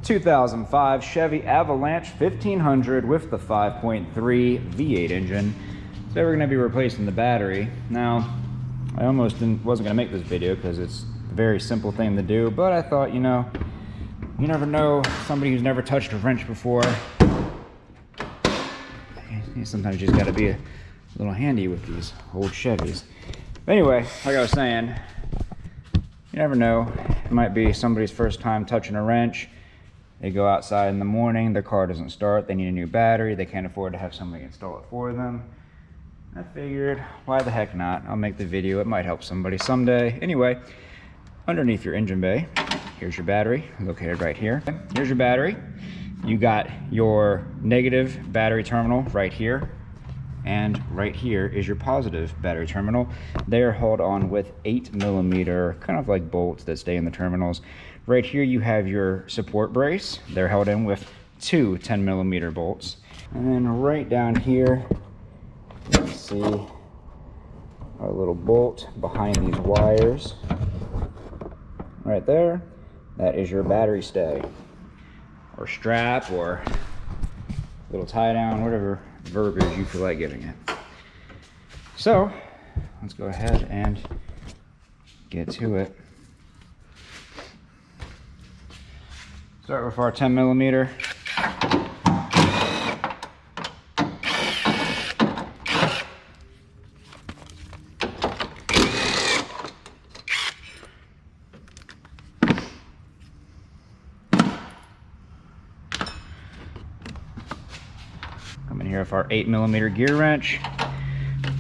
2005 Chevy Avalanche 1500 with the 5.3 V8 engine. So we're going to be replacing the battery. Now, I almost wasn't going to make this video because it's a very simple thing to do, but I thought, you know, you never know, somebody who's never touched a wrench before, sometimes you just got to be a little handy with these old Chevys. But anyway, like I was saying, you never know, it might be somebody's first time touching a wrench. They go outside in the morning, their car doesn't start, they need a new battery, they can't afford to have somebody install it for them. I figured, why the heck not? I'll make the video, it might help somebody someday. Anyway, underneath your engine bay, here's your battery, located right here. Here's your battery. You got your negative battery terminal right here, and right here is your positive battery terminal. They are held on with 8mm, kind of like bolts that stay in the terminals. Right here you have your support brace. They're held in with two 10mm bolts. And then right down here, let's see, our little bolt behind these wires. Right there, that is your battery stay, or strap, or little tie down, whatever verbiage you feel like giving it. So, let's go ahead and get to it. Start with our 10mm. Come in here with our 8mm gear wrench.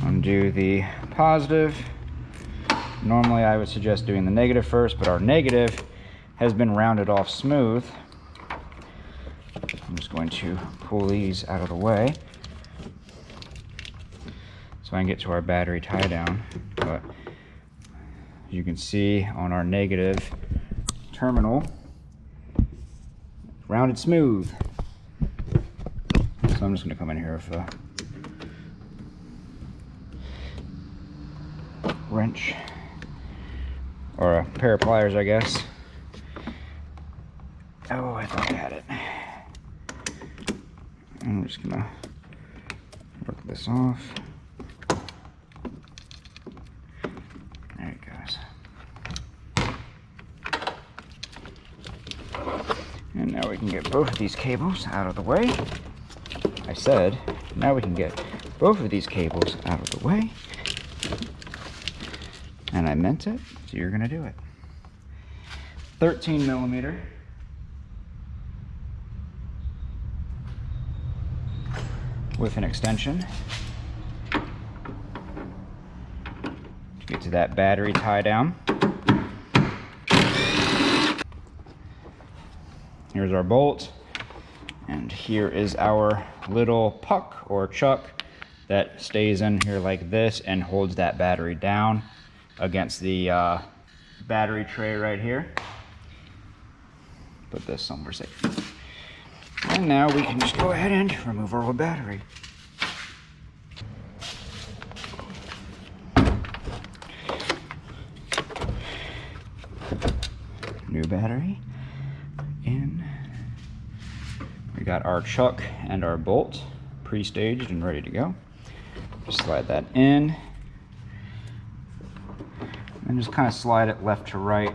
Undo the positive. Normally I would suggest doing the negative first, but our negative has been rounded off smooth. I'm just going to pull these out of the way so I can get to our battery tie down. But you can see on our negative terminal, rounded smooth. So I'm just going to come in here with a wrench, or a pair of pliers, I guess. Oh, I thought I had it. I'm just gonna work this off. There it goes. And now we can get both of these cables out of the way. I said, now we can get both of these cables out of the way. And I meant it, so you're gonna do it. 13mm. With an extension to get to that battery tie down. Here's our bolt, and here is our little puck or chuck that stays in here like this and holds that battery down against the battery tray right here. Put this somewhere safe. And now we can just go ahead and remove our old battery. New battery in. We got our chuck and our bolt pre-staged and ready to go. Just slide that in. And just kind of slide it left to right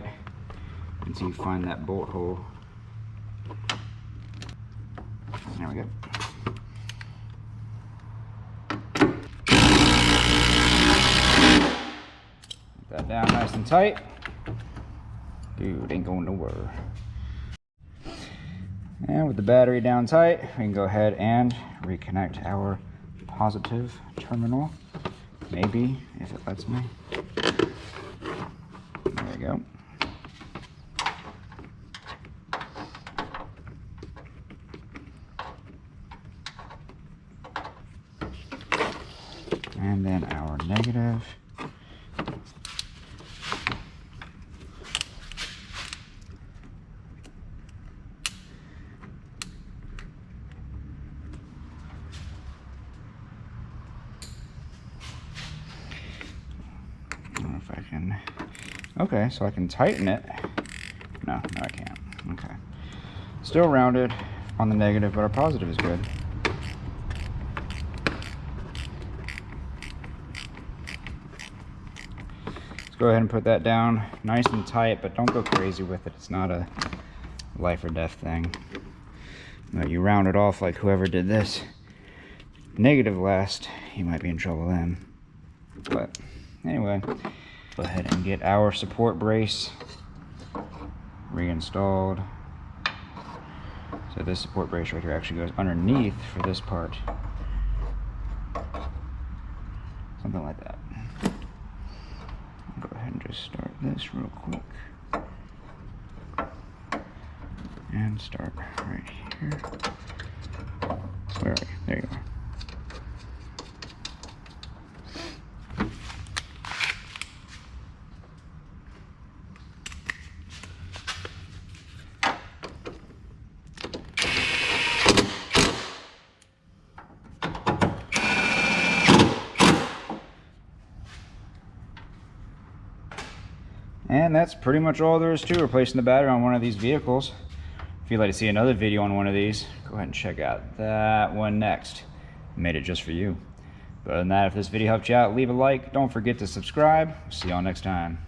until you find that bolt hole. There we go. Put that down nice and tight. Dude, ain't going nowhere. And with the battery down tight, we can go ahead and reconnect our positive terminal. Maybe, if it lets me. There we go. And then our negative. I don't know if I can. Okay, so I can tighten it. No, I can't. Okay. Still rounded on the negative, but our positive is good. Let's go ahead and put that down nice and tight, but don't go crazy with it. It's not a life or death thing. You round it off like whoever did this negative last, you might be in trouble then. But anyway, go ahead and get our support brace reinstalled. So this support brace right here actually goes underneath for this part. Something like that. Go ahead and just start this real quick. And start right here. Where are you? There you are. And that's pretty much all there is to replacing the battery on one of these vehicles. If you'd like to see another video on one of these, go ahead and check out that one next. I made it just for you. But other than that, if this video helped you out, leave a like. Don't forget to subscribe. See y'all next time.